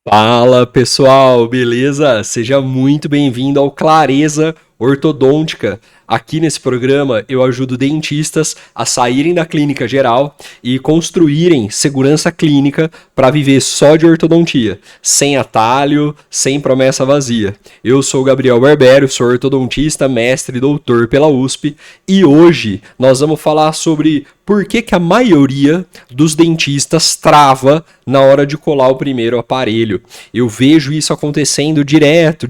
Fala pessoal, beleza? Seja muito bem-vindo ao Clareza Ortodôntica. Aqui nesse programa eu ajudo dentistas a saírem da clínica geral e construírem segurança clínica para viver só de ortodontia, sem atalho, sem promessa vazia. Eu sou o Gabriel Barbero, sou ortodontista, mestre e doutor pela USP e hoje nós vamos falar sobre por que a maioria dos dentistas trava na hora de colar o primeiro aparelho. Eu vejo isso acontecendo direto.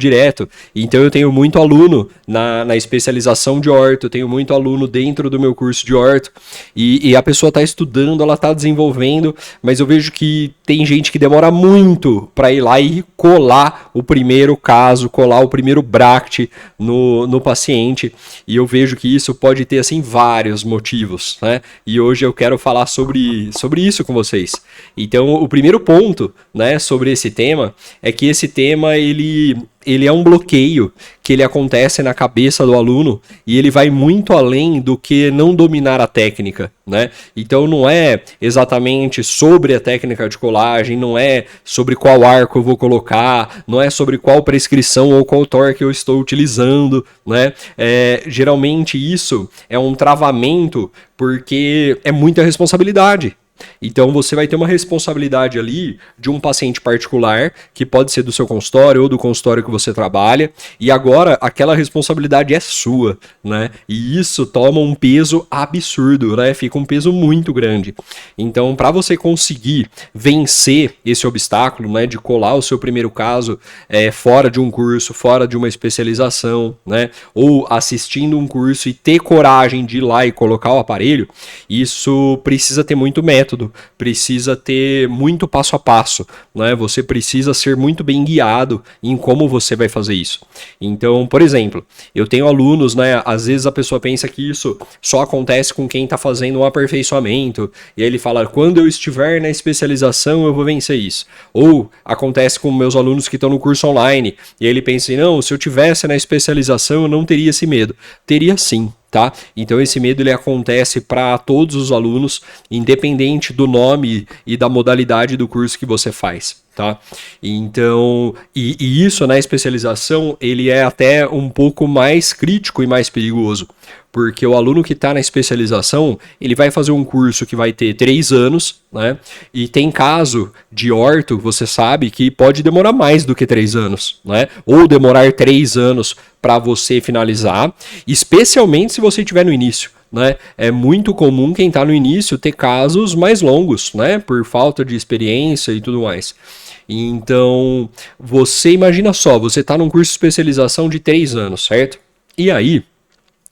Então eu tenho muito aluno na especialização de orto, eu tenho muito aluno dentro do meu curso de orto e a pessoa está estudando, ela está desenvolvendo, mas eu vejo que tem gente que demora muito para ir lá e colar o primeiro caso, colar o primeiro bract no paciente, e eu vejo que isso pode ter assim vários motivos, né? E hoje eu quero falar sobre isso com vocês. Então, o primeiro ponto, né, sobre esse tema é que esse tema ele é um bloqueio que ele acontece na cabeça do aluno e ele vai muito além do que não dominar a técnica, né? Então não é exatamente sobre a técnica de colagem, não é sobre qual arco eu vou colocar, não é sobre qual prescrição ou qual torque eu estou utilizando, né? Geralmente isso é um travamento porque é muita responsabilidade. Então você vai ter uma responsabilidade ali de um paciente particular, que pode ser do seu consultório ou do consultório que você trabalha, e agora aquela responsabilidade é sua, né? E isso toma um peso absurdo, né? Fica um peso muito grande. Então, para você conseguir vencer esse obstáculo, né, de colar o seu primeiro caso fora de um curso, fora de uma especialização, né, ou assistindo um curso e ter coragem de ir lá e colocar o aparelho, isso precisa ter muito método, precisa ter muito passo a passo, né? Você precisa ser muito bem guiado em como você vai fazer isso. Então, por exemplo, eu tenho alunos, né? Às vezes a pessoa pensa que isso só acontece com quem está fazendo um aperfeiçoamento, e aí ele fala, quando eu estiver na especialização eu vou vencer isso. Ou acontece com meus alunos que estão no curso online, e aí ele pensa, não, se eu tivesse na especialização eu não teria esse medo. Teria sim. Tá? Então esse medo ele acontece para todos os alunos, independente do nome e da modalidade do curso que você faz. Tá? Então, e isso na especialização ele é até um pouco mais crítico e mais perigoso, porque o aluno que está na especialização ele vai fazer um curso que vai ter 3 anos, né? E tem caso de orto, você sabe, que pode demorar mais do que 3 anos, né? Ou demorar 3 anos para você finalizar, especialmente se você estiver no início. Né? É muito comum quem está no início ter casos mais longos, né? Por falta de experiência e tudo mais. Então, você imagina só, você está num curso de especialização de 3 anos, certo? E aí,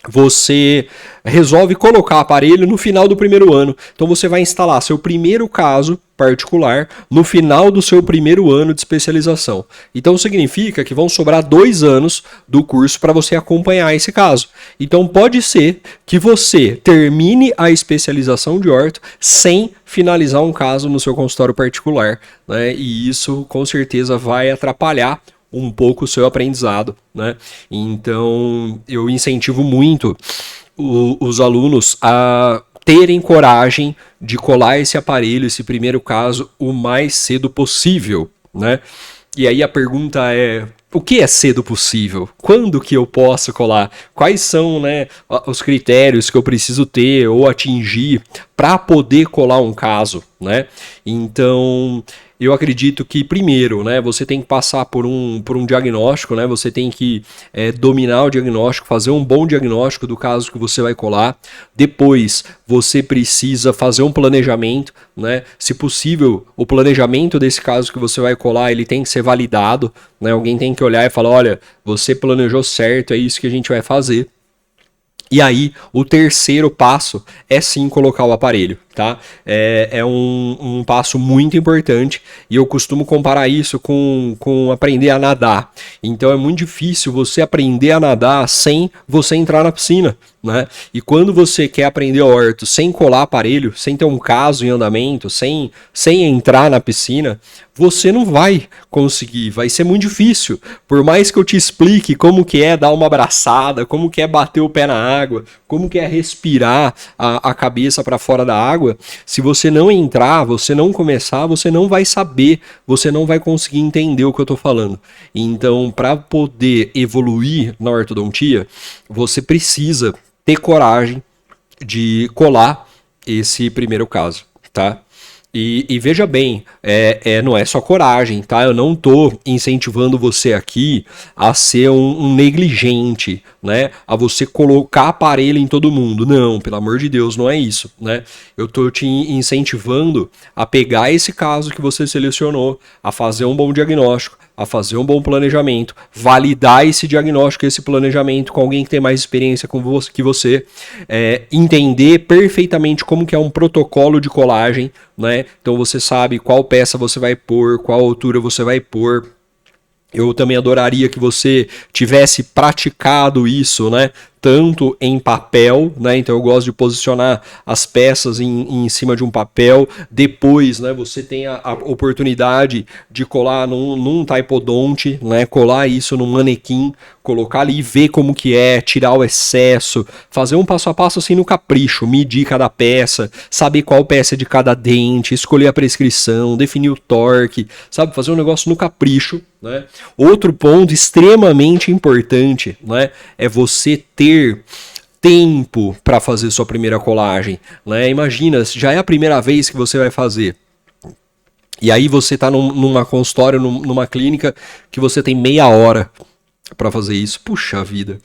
você resolve colocar aparelho no final do primeiro ano. Então você vai instalar seu primeiro caso particular no final do seu primeiro ano de especialização. Então significa que vão sobrar 2 anos do curso para você acompanhar esse caso. Então pode ser que você termine a especialização de orto sem finalizar um caso no seu consultório particular, né? E isso com certeza vai atrapalhar um pouco o seu aprendizado, né? Então, eu incentivo muito os alunos a terem coragem de colar esse aparelho, esse primeiro caso, o mais cedo possível, né? E aí a pergunta é, o que é cedo possível? Quando que eu posso colar? Quais são, né, os critérios que eu preciso ter ou atingir para poder colar um caso, né? Então, eu acredito que primeiro, né, você tem que passar por um diagnóstico, né? Você tem que dominar o diagnóstico, fazer um bom diagnóstico do caso que você vai colar. Depois, você precisa fazer um planejamento, né? Se possível, o planejamento desse caso que você vai colar, ele tem que ser validado, né? Alguém tem que olhar e falar, olha, você planejou certo, é isso que a gente vai fazer. E aí, o terceiro passo é sim colocar o aparelho, tá? É um passo muito importante e eu costumo comparar isso com aprender a nadar. Então é muito difícil você aprender a nadar sem você entrar na piscina, né? E quando você quer aprender orto sem colar aparelho, sem ter um caso em andamento, sem entrar na piscina, você não vai conseguir, vai ser muito difícil. Por mais que eu te explique como que é dar uma abraçada, como que é bater o pé na água, como que é respirar a cabeça para fora da água, água, se você não entrar, você não começar, você não vai saber, você não vai conseguir entender o que eu tô falando. Então, para poder evoluir na ortodontia, você precisa ter coragem de colar esse primeiro caso, tá? E veja bem, não é só coragem, tá? Eu não tô incentivando você aqui a ser um negligente, né? A você colocar aparelho em todo mundo. Não, pelo amor de Deus, não é isso, né? Eu tô te incentivando a pegar esse caso que você selecionou, a fazer um bom diagnóstico, a fazer um bom planejamento, validar esse diagnóstico, esse planejamento com alguém que tem mais experiência que você, entender perfeitamente como que é um protocolo de colagem, né? Então você sabe qual peça você vai pôr, qual altura você vai pôr. Eu também adoraria que você tivesse praticado isso, né? Tanto em papel, né? Então eu gosto de posicionar as peças em cima de um papel. Depois, né? Você tem a oportunidade de colar num taipodonte, né? Colar isso num manequim, colocar ali e ver como que é, tirar o excesso, fazer um passo a passo assim no capricho, medir cada peça, saber qual peça é de cada dente, escolher a prescrição, definir o torque, sabe? Fazer um negócio no capricho, né? Outro ponto extremamente importante, né? É você ter tempo para fazer sua primeira colagem, né? Imagina, já é a primeira vez que você vai fazer. E aí você está numa consultório, numa clínica que você tem meia hora para fazer isso. Puxa vida.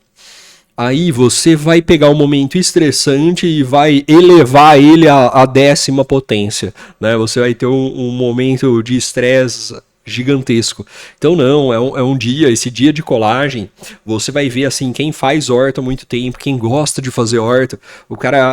Aí você vai pegar um momento estressante e vai elevar ele à 10ª potência, né? Você vai ter um momento de estresse gigantesco. Então não, é um dia, esse dia de colagem, você vai ver assim, quem faz horta há muito tempo, quem gosta de fazer horta,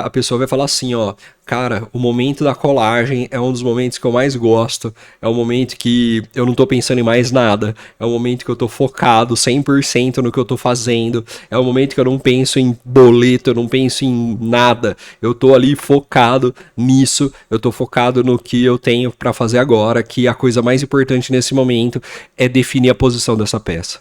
a pessoa vai falar assim, ó, cara, o momento da colagem é um dos momentos que eu mais gosto, é o momento que eu não tô pensando em mais nada, é o momento que eu tô focado 100% no que eu tô fazendo, é o momento que eu não penso em boleto, eu não penso em nada, eu tô ali focado nisso, eu tô focado no que eu tenho para fazer agora, que a coisa mais importante nesse momento é definir a posição dessa peça.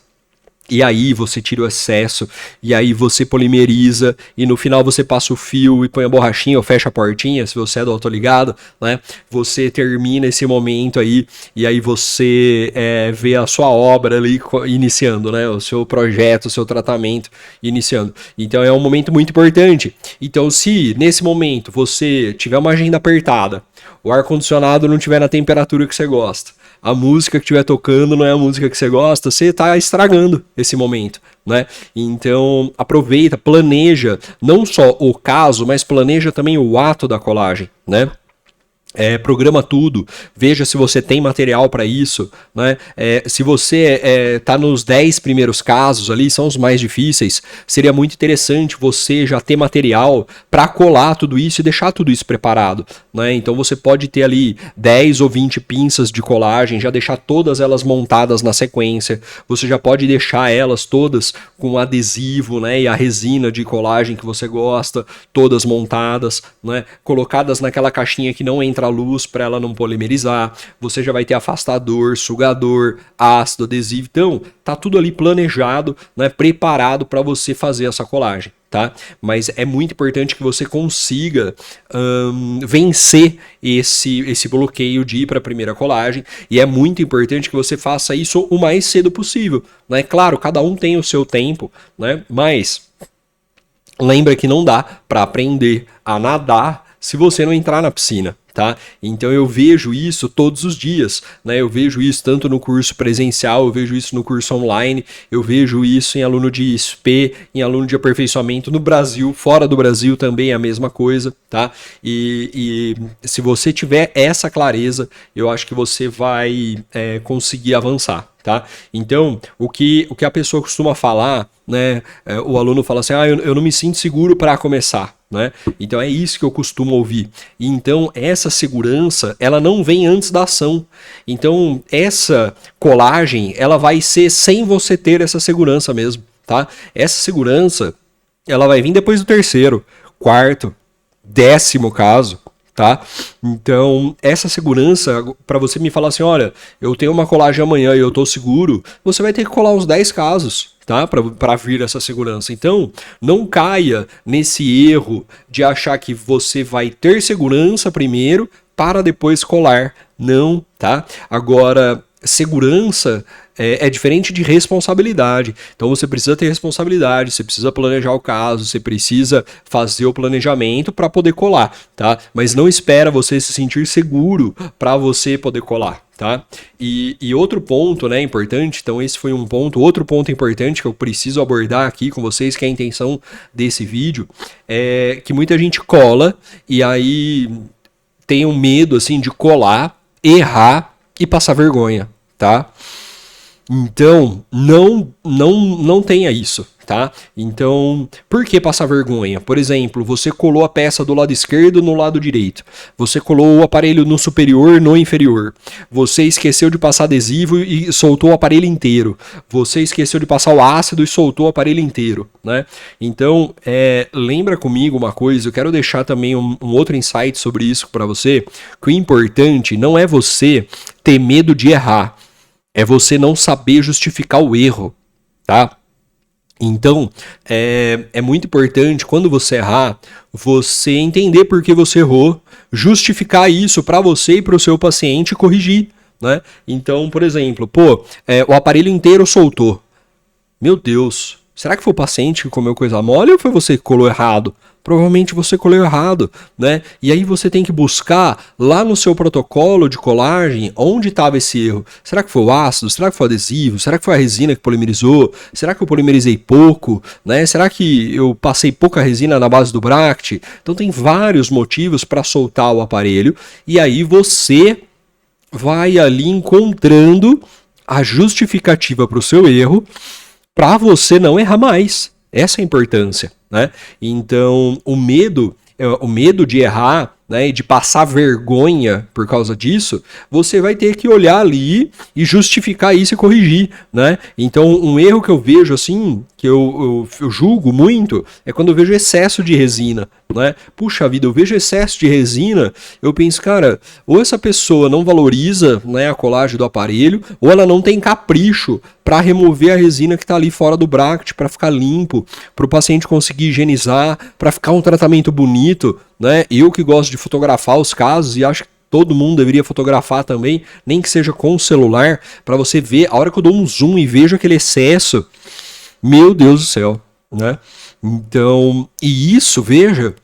E aí você tira o excesso, e aí você polimeriza, e no final você passa o fio e põe a borrachinha ou fecha a portinha, se você é do autoligado, né? Você termina esse momento aí, e aí você vê a sua obra ali iniciando, né? O seu projeto, o seu tratamento iniciando. Então é um momento muito importante. Então se nesse momento você tiver uma agenda apertada, o ar-condicionado não estiver na temperatura que você gosta, a música que estiver tocando não é a música que você gosta, você está estragando esse momento, né? Então aproveita, planeja não só o caso, mas planeja também o ato da colagem, né? Programa tudo, veja se você tem material para isso, né? Se você tá nos 10 primeiros casos ali, são os mais difíceis, seria muito interessante você já ter material para colar tudo isso e deixar tudo isso preparado, né? Então você pode ter ali 10 ou 20 pinças de colagem, já deixar todas elas montadas na sequência, você já pode deixar elas todas com adesivo, né? E a resina de colagem que você gosta, todas montadas, né? Colocadas naquela caixinha que não entra a luz para ela não polimerizar, você já vai ter afastador, sugador, ácido, adesivo, então tá tudo ali planejado, né, preparado para você fazer essa colagem, tá? Mas é muito importante que você consiga vencer esse bloqueio de ir para a primeira colagem, e é muito importante que você faça isso o mais cedo possível, né? Claro, cada um tem o seu tempo, né? Mas lembra que não dá para aprender a nadar se você não entrar na piscina, tá? Então eu vejo isso todos os dias, né? Eu vejo isso tanto no curso presencial, eu vejo isso no curso online, eu vejo isso em aluno de SP, em aluno de aperfeiçoamento no Brasil, fora do Brasil também é a mesma coisa, tá? E se você tiver essa clareza, eu acho que você vai conseguir avançar, tá? Então, o que a pessoa costuma falar, né? O aluno fala assim, eu não me sinto seguro para começar, né? Então é isso que eu costumo ouvir. Então essa segurança, ela não vem antes da ação. Então essa colagem, ela vai ser sem você ter essa segurança mesmo, tá? Essa segurança, ela vai vir depois do terceiro, quarto, 10º caso, tá? Então, essa segurança, para você me falar assim, olha, eu tenho uma colagem amanhã e eu tô seguro, você vai ter que colar uns 10 casos, tá? Para vir essa segurança. Então, não caia nesse erro de achar que você vai ter segurança primeiro para depois colar. Não, tá? Agora, segurança é diferente de responsabilidade. Então você precisa ter responsabilidade, você precisa planejar o caso, você precisa fazer o planejamento para poder colar, tá? Mas não espera você se sentir seguro para você poder colar, tá? E outro ponto, né, importante, então esse foi um ponto, outro ponto importante que eu preciso abordar aqui com vocês, que é a intenção desse vídeo, é que muita gente cola e aí tem um medo, assim, de colar, errar e passar vergonha, tá? Então, não tenha isso, tá? Então, por que passar vergonha? Por exemplo, você colou a peça do lado esquerdo no lado direito. Você colou o aparelho no superior no inferior. Você esqueceu de passar adesivo e soltou o aparelho inteiro. Você esqueceu de passar o ácido e soltou o aparelho inteiro, né? Então, lembra comigo uma coisa, eu quero deixar também um outro insight sobre isso para você, que o importante não é você ter medo de errar, é você não saber justificar o erro, tá? Então, é muito importante, quando você errar, você entender por que você errou, justificar isso para você e para o seu paciente e corrigir, né? Então, por exemplo, o aparelho inteiro soltou. Meu Deus, será que foi o paciente que comeu coisa mole ou foi você que colou errado? Provavelmente você colou errado, né? E aí você tem que buscar lá no seu protocolo de colagem onde estava esse erro. Será que foi o ácido? Será que foi o adesivo? Será que foi a resina que polimerizou? Será que eu polimerizei pouco? Né? Será que eu passei pouca resina na base do bract? Então tem vários motivos para soltar o aparelho e aí você vai ali encontrando a justificativa para o seu erro para você não errar mais. Essa é a importância, né? Então, o medo de errar, né, e de passar vergonha por causa disso, você vai ter que olhar ali e justificar isso e corrigir, né? Então, um erro que eu vejo assim, que eu julgo muito, é quando eu vejo excesso de resina, né? Puxa vida, eu vejo excesso de resina, eu penso, cara, ou essa pessoa não valoriza, né, a colagem do aparelho, ou ela não tem capricho para remover a resina que está ali fora do bracket, para ficar limpo, para o paciente conseguir higienizar, para ficar um tratamento bonito, né? Eu que gosto de fotografar os casos e acho que todo mundo deveria fotografar também, nem que seja com o celular, para você ver, a hora que eu dou um zoom e vejo aquele excesso, meu Deus do céu, né? Então, e isso, veja,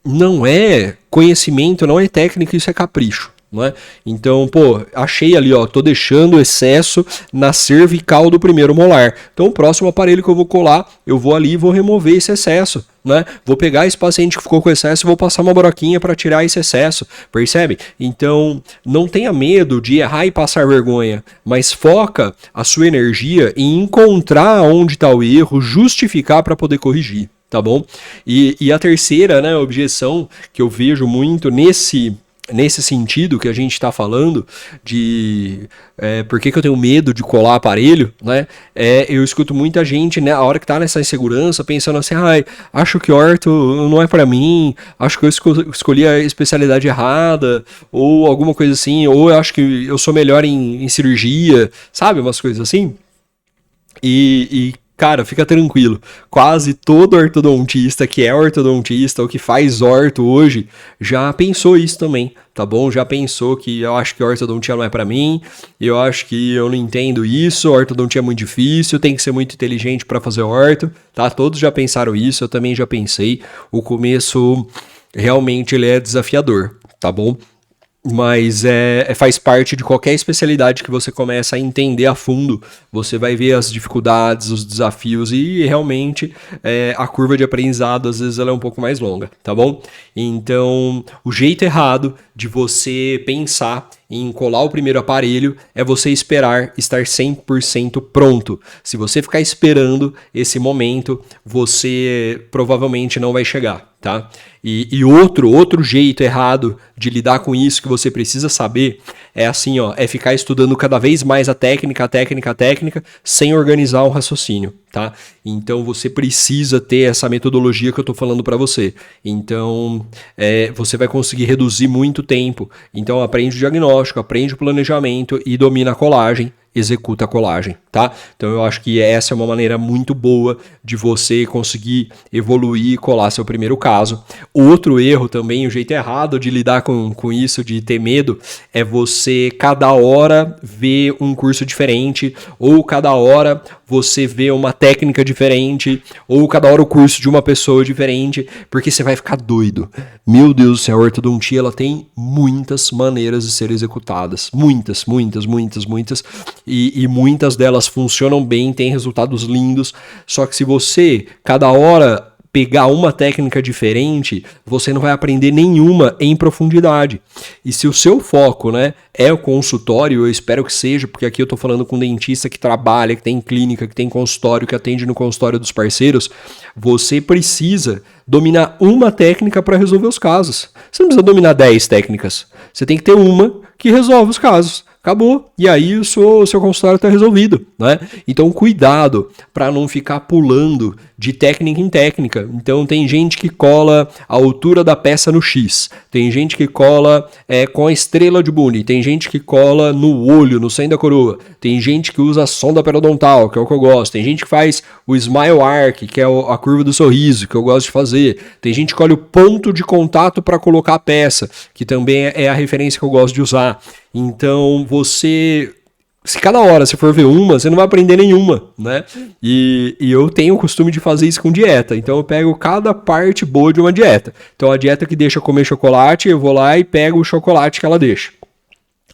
não é conhecimento, não é técnica, isso é capricho. Não é? Então, achei ali, ó, tô deixando o excesso na cervical do primeiro molar. Então, o próximo aparelho que eu vou colar, eu vou ali e vou remover esse excesso, né? Vou pegar esse paciente que ficou com excesso e vou passar uma broquinha para tirar esse excesso, percebe? Então, não tenha medo de errar e passar vergonha, mas foca a sua energia em encontrar onde está o erro, justificar para poder corrigir, tá bom? E a terceira, né, objeção que eu vejo muito nesse sentido que a gente está falando de por que eu tenho medo de colar aparelho, né? Eu escuto muita gente, né, a hora que tá nessa insegurança, pensando assim, acho que orto não é para mim, acho que eu escolhi a especialidade errada, ou alguma coisa assim, ou eu acho que eu sou melhor em cirurgia, sabe? Umas coisas assim. Cara, fica tranquilo, quase todo ortodontista que é ortodontista ou que faz orto hoje já pensou isso também, tá bom? Já pensou que eu acho que ortodontia não é pra mim, eu acho que eu não entendo isso, ortodontia é muito difícil, tem que ser muito inteligente pra fazer orto, tá? Todos já pensaram isso, eu também já pensei. O começo realmente ele é desafiador, tá bom? Mas faz parte de qualquer especialidade que você começa a entender a fundo. Você vai ver as dificuldades, os desafios e realmente a curva de aprendizado às vezes ela é um pouco mais longa, tá bom? Então, o jeito errado de você pensar em colar o primeiro aparelho é você esperar estar 100% pronto. Se você ficar esperando esse momento, você provavelmente não vai chegar. tá? E outro jeito errado de lidar com isso que você precisa saber é assim, ó, é ficar estudando cada vez mais a técnica, sem organizar o raciocínio, tá? Então você precisa ter essa metodologia que eu tô falando para você. Então você vai conseguir reduzir muito tempo. Então aprende o diagnóstico, aprende o planejamento e domina a colagem. Executa a colagem, tá? Então eu acho que essa é uma maneira muito boa de você conseguir evoluir e colar seu primeiro caso. Outro erro também, o jeito errado de lidar com isso, de ter medo, é você cada hora ver um curso diferente, ou cada hora você vê uma técnica diferente, ou cada hora o curso de uma pessoa diferente, porque você vai ficar doido. Meu Deus do céu, a ortodontia ela tem muitas maneiras de ser executadas. Muitas. E muitas delas funcionam bem, têm resultados lindos. Só que se você, cada hora, pegar uma técnica diferente, você não vai aprender nenhuma em profundidade. E se o seu foco, né, é o consultório, eu espero que seja, porque aqui eu tô falando com um dentista que trabalha, que tem clínica, que tem consultório, que atende no consultório dos parceiros, você precisa dominar uma técnica para resolver os casos. Você não precisa dominar 10 técnicas. Você tem que ter uma que resolve os casos. Acabou. E aí o seu consultório está resolvido, né? Então cuidado para não ficar pulando de técnica em técnica. Então tem gente que cola a altura da peça no X, tem gente que cola com a estrela de Boone, tem gente que cola no olho, no centro da coroa, tem gente que usa a sonda periodontal, que é o que eu gosto, tem gente que faz o smile arc, que é a curva do sorriso, que eu gosto de fazer, tem gente que olha o ponto de contato para colocar a peça, que também é a referência que eu gosto de usar. Então se cada hora você for ver uma, você não vai aprender nenhuma, né? E eu tenho o costume de fazer isso com dieta. Então eu pego cada parte boa de uma dieta. Então a dieta que deixa comer chocolate, eu vou lá e pego o chocolate que ela deixa.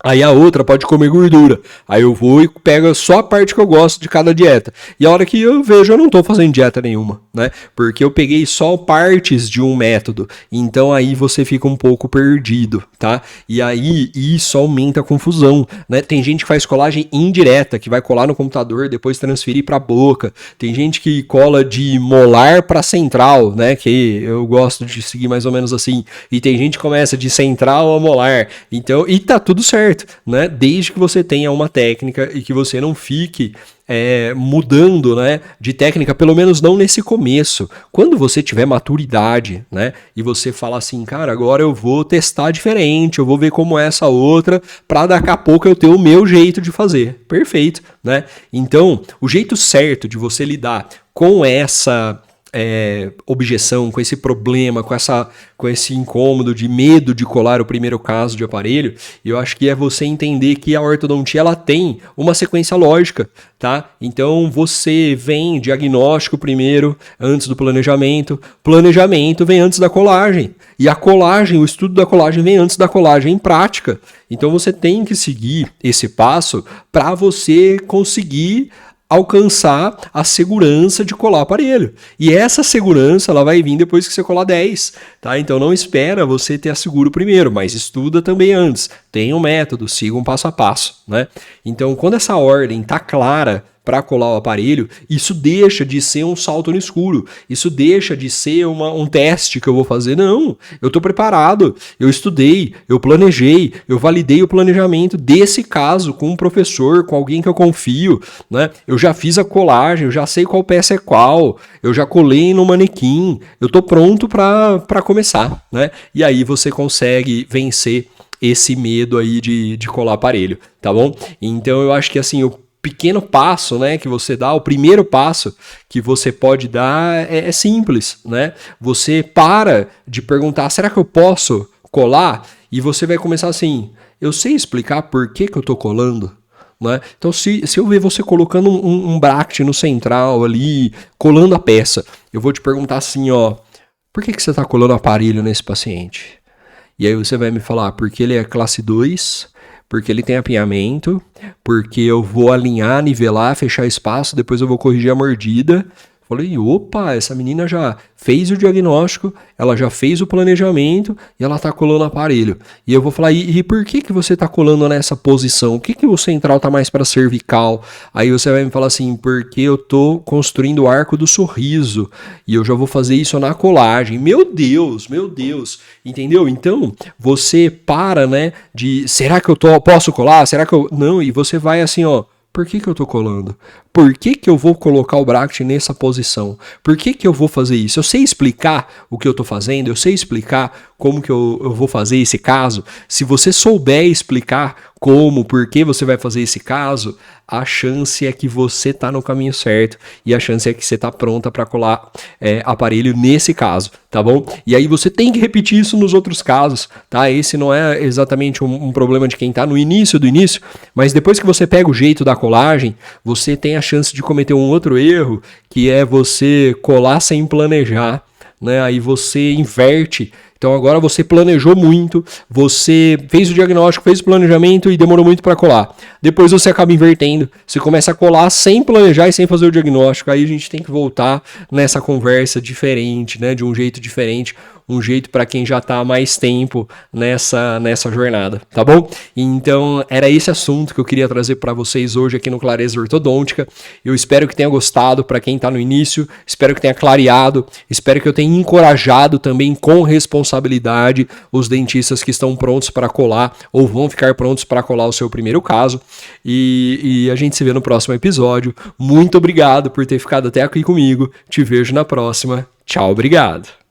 Aí a outra pode comer gordura. Aí eu vou e pego só a parte que eu gosto de cada dieta. E a hora que eu vejo, eu não tô fazendo dieta nenhuma, né? Porque eu peguei só partes de um método. Então aí você fica um pouco perdido, tá? E aí isso aumenta a confusão, né? Tem gente que faz colagem indireta, que vai colar no computador, depois transferir pra boca. Tem gente que cola de molar pra central, né? Que eu gosto de seguir mais ou menos assim. E tem gente que começa de central a molar. Então, e tá tudo certo, né? Desde que você tenha uma técnica e que você não fique mudando, né, de técnica, pelo menos não nesse começo. Quando você tiver maturidade, né, e você fala assim, cara, agora eu vou testar diferente, eu vou ver como é essa outra, para daqui a pouco eu ter o meu jeito de fazer. Perfeito, né? Então, o jeito certo de você lidar com essa objeção, com esse problema, com esse incômodo de medo de colar o primeiro caso de aparelho, eu acho que é você entender que a ortodontia ela tem uma sequência lógica, tá? Então você vem diagnóstico primeiro, antes do planejamento vem antes da colagem, e a colagem, o estudo da colagem vem antes da colagem em prática. Então você tem que seguir esse passo para você conseguir alcançar a segurança de colar aparelho. E essa segurança ela vai vir depois que você colar 10, tá? Então não espera você ter a seguro primeiro, mas estuda também antes. Tenha um método, siga um passo a passo, né? Então quando essa ordem tá clara para colar o aparelho, isso deixa de ser um salto no escuro, isso deixa de ser um teste que eu vou fazer. Não, eu estou preparado, eu estudei, eu planejei, eu validei o planejamento desse caso com um professor, com alguém que eu confio, né? Eu já fiz a colagem, eu já sei qual peça é qual, eu já colei no manequim, eu estou pronto para começar, né? E aí você consegue vencer esse medo aí de colar aparelho, tá bom? Então eu acho que assim, o pequeno passo, né, que você dá, o primeiro passo que você pode dar é simples, né? Você para de perguntar, será que eu posso colar? E você vai começar assim, eu sei explicar por que eu tô colando? Né? Então se eu ver você colocando um bracket no central ali, colando a peça, eu vou te perguntar assim, ó, por que você tá colando aparelho nesse paciente? E aí você vai me falar, porque ele é classe 2, porque ele tem apinhamento, porque eu vou alinhar, nivelar, fechar espaço, depois eu vou corrigir a mordida, Falei, opa, essa menina já fez o diagnóstico, ela já fez o planejamento e ela tá colando o aparelho. E eu vou falar, e por que você tá colando nessa posição? O que o central tá mais para cervical? Aí você vai me falar assim, porque eu tô construindo o arco do sorriso e eu já vou fazer isso na colagem. Meu Deus, entendeu? Então, você para, né, de, será que eu posso colar? Será que eu... Não, e você vai assim, ó, por que eu tô colando? Por que eu vou colocar o bracket nessa posição? Por que eu vou fazer isso? Eu sei explicar o que eu tô fazendo, eu sei explicar como que eu vou fazer esse caso. Se você souber explicar como, por que você vai fazer esse caso, a chance é que você tá no caminho certo e a chance é que você tá pronta para colar aparelho nesse caso, tá bom? E aí você tem que repetir isso nos outros casos, tá? Esse não é exatamente um problema de quem tá no início do início, mas depois que você pega o jeito da colagem, você tem a chance de cometer um outro erro, que é você colar sem planejar, né? Aí você inverte. Então agora você planejou muito, você fez o diagnóstico, fez o planejamento e demorou muito para colar. Depois você acaba invertendo, você começa a colar sem planejar e sem fazer o diagnóstico. Aí a gente tem que voltar nessa conversa diferente, né? De um jeito diferente, um jeito para quem já está há mais tempo nessa jornada, tá bom? Então era esse assunto que eu queria trazer para vocês hoje aqui no Clareza Ortodôntica. Eu espero que tenha gostado para quem está no início, espero que tenha clareado, espero que eu tenha encorajado também com responsabilidade os dentistas que estão prontos para colar ou vão ficar prontos para colar o seu primeiro caso. E a gente se vê no próximo episódio. Muito obrigado por ter ficado até aqui comigo. Te vejo na próxima. Tchau, obrigado.